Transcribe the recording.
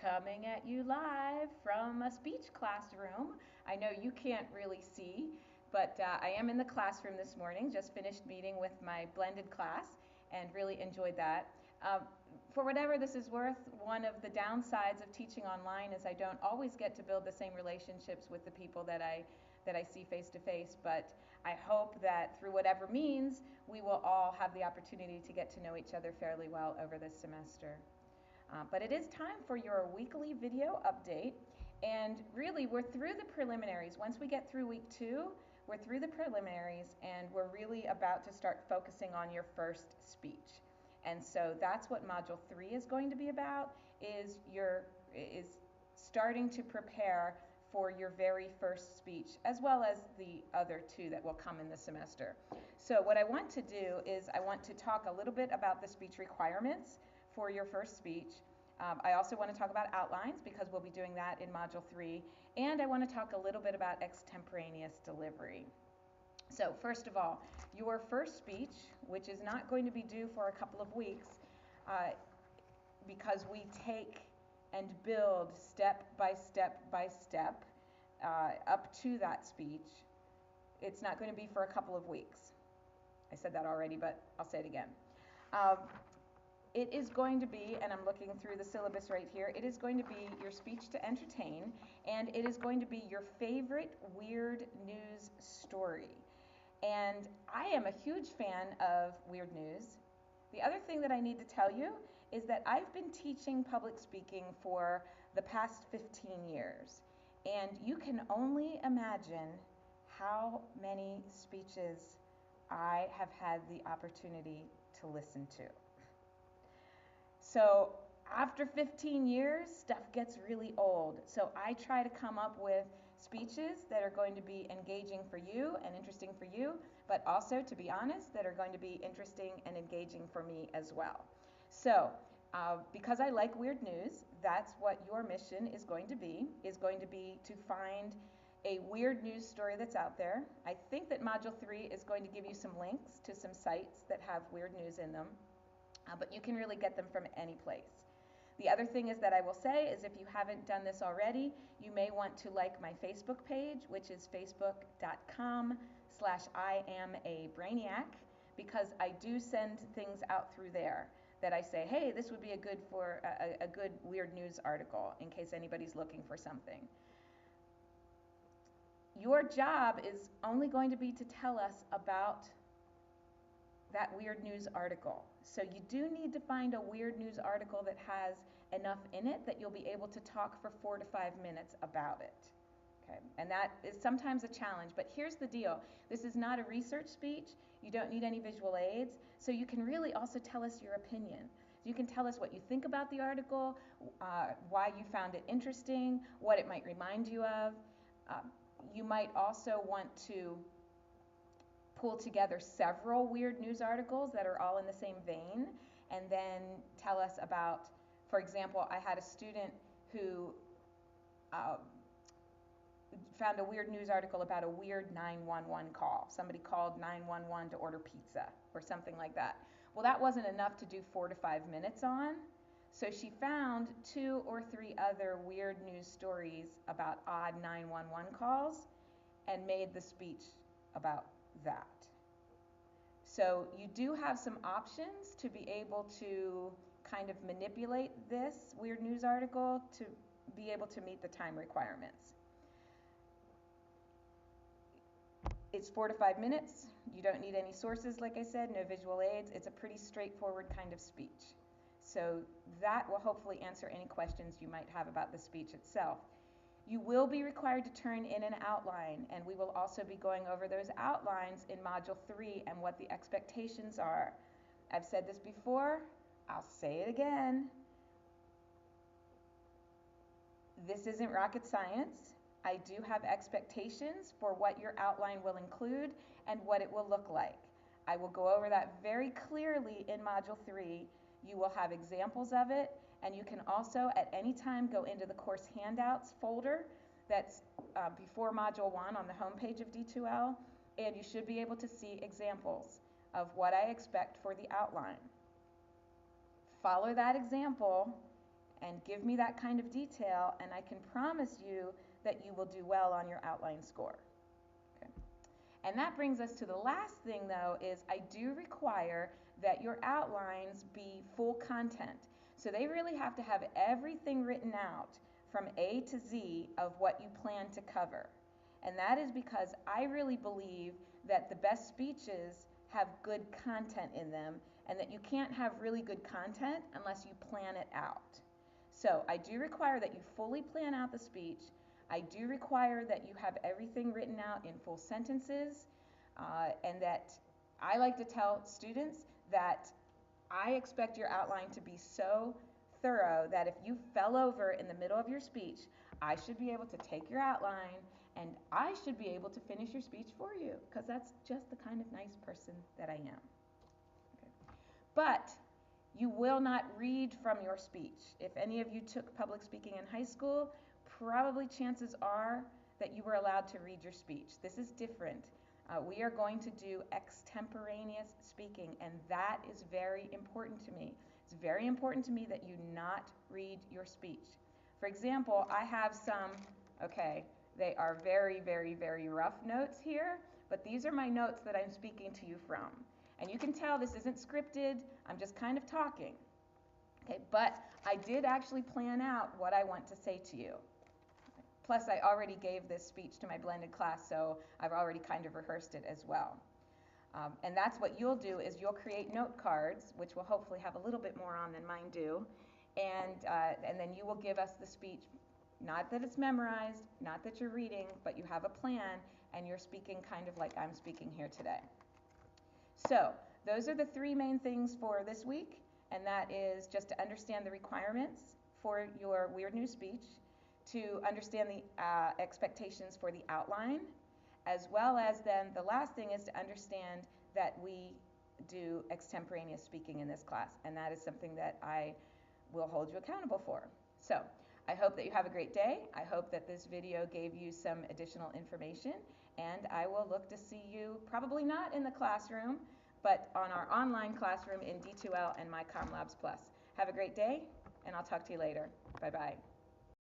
coming at you live from a speech classroom. I know you can't really see, but I am in the classroom this morning. Just finished meeting with my blended class and really enjoyed that. Um, for whatever this is worth, one of the downsides of teaching online is I don't always get to build the same relationships with the people that I see face to face, but I hope that through whatever means, we will all have the opportunity to get to know each other fairly well over this semester. But it is time for your weekly video update, and really we're through the preliminaries. Once we get through week 2, we're through the preliminaries, and we're really about to start focusing on your first speech. And so that's what Module 3 is going to be about, is starting to prepare for your very first speech, as well as the other 2 that will come in the semester. So what I want to do is I want to talk a little bit about the speech requirements for your first speech. I also want to talk about outlines, because we'll be doing that in Module 3, and I want to talk a little bit about extemporaneous delivery. So first of all, your first speech, which is not going to be due for a couple of weeks, because we take and build step by step by step up to that speech, it's not going to be for a couple of weeks. I said that already, but I'll say it again. It is going to be, and I'm looking through the syllabus right here, it is going to be your speech to entertain, and it is going to be your favorite weird news story. And I am a huge fan of weird news. The other thing that I need to tell you is that I've been teaching public speaking for the past 15 years, and you can only imagine how many speeches I have had the opportunity to listen to. So after 15 years, stuff gets really old. So I try to come up with speeches that are going to be engaging for you and interesting for you, but also, to be honest, that are going to be interesting and engaging for me as well. So because I like weird news, that's what your mission is going to be to find a weird news story that's out there. I think that Module 3 is going to give you some links to some sites that have weird news in them. But you can really get them from any place. The other thing is that I will say is, if you haven't done this already, you may want to like my Facebook page, which is facebook.com/IamABrainiac, because I do send things out through there that I say, hey, this would be a good weird news article in case anybody's looking for something. Your job is only going to be to tell us about that weird news article. So you do need to find a weird news article that has enough in it that you'll be able to talk for 4 to 5 minutes about it. Okay? And that is sometimes a challenge, but here's the deal. This is not a research speech. You don't need any visual aids, so you can really also tell us your opinion. You can tell us what you think about the article, why you found it interesting, what it might remind you of. You might also want to pull together several weird news articles that are all in the same vein, and then tell us about, for example, I had a student who found a weird news article about a weird 911 call. Somebody called 911 to order pizza or something like that. Well, that wasn't enough to do 4 to 5 minutes on, so she found 2 or 3 other weird news stories about odd 911 calls and made the speech about that. So you do have some options to be able to kind of manipulate this weird news article to be able to meet the time requirements. It's 4 to 5 minutes. You don't need any sources, like I said, no visual aids. It's a pretty straightforward kind of speech. So that will hopefully answer any questions you might have about the speech itself. You will be required to turn in an outline, and we will also be going over those outlines in Module 3 and what the expectations are. I've said this before, I'll say it again. This isn't rocket science. I do have expectations for what your outline will include and what it will look like. I will go over that very clearly in Module 3. You will have examples of it, and you can also at any time go into the course handouts folder that's before Module 1 on the home page of D2L, and you should be able to see examples of what I expect for the outline. Follow that example, and give me that kind of detail, and I can promise you that you will do well on your outline score. Okay. And that brings us to the last thing, though, is I do require that your outlines be full content. So they really have to have everything written out from A to Z of what you plan to cover. And that is because I really believe that the best speeches have good content in them, and that you can't have really good content unless you plan it out. So I do require that you fully plan out the speech. I do require that you have everything written out in full sentences, and that I like to tell students that I expect your outline to be so thorough that if you fell over in the middle of your speech, I should be able to take your outline and I should be able to finish your speech for you, because that's just the kind of nice person that I am. Okay. But you will not read from your speech. If any of you took public speaking in high school, probably chances are that you were allowed to read your speech. This is different. We are going to do extemporaneous speaking, and that is very important to me. It's very important to me that you not read your speech. For example, I have some, okay, they are very, very, very rough notes here, but these are my notes that I'm speaking to you from. And you can tell this isn't scripted, I'm just kind of talking. Okay, but I did actually plan out what I want to say to you. Plus, I already gave this speech to my blended class, so I've already kind of rehearsed it as well. And that's what you'll do, is you'll create note cards, which will hopefully have a little bit more on than mine do, and then you will give us the speech. Not that it's memorized, not that you're reading, but you have a plan, and you're speaking kind of like I'm speaking here today. So those are the three main things for this week, and that is just to understand the requirements for your weird new speech, to understand the expectations for the outline, as well as then the last thing is to understand that we do extemporaneous speaking in this class, and that is something that I will hold you accountable for. So I hope that you have a great day. I hope that this video gave you some additional information, and I will look to see you, probably not in the classroom, but on our online classroom in D2L and My Labs Plus. Have a great day, and I'll talk to you later. Bye-bye.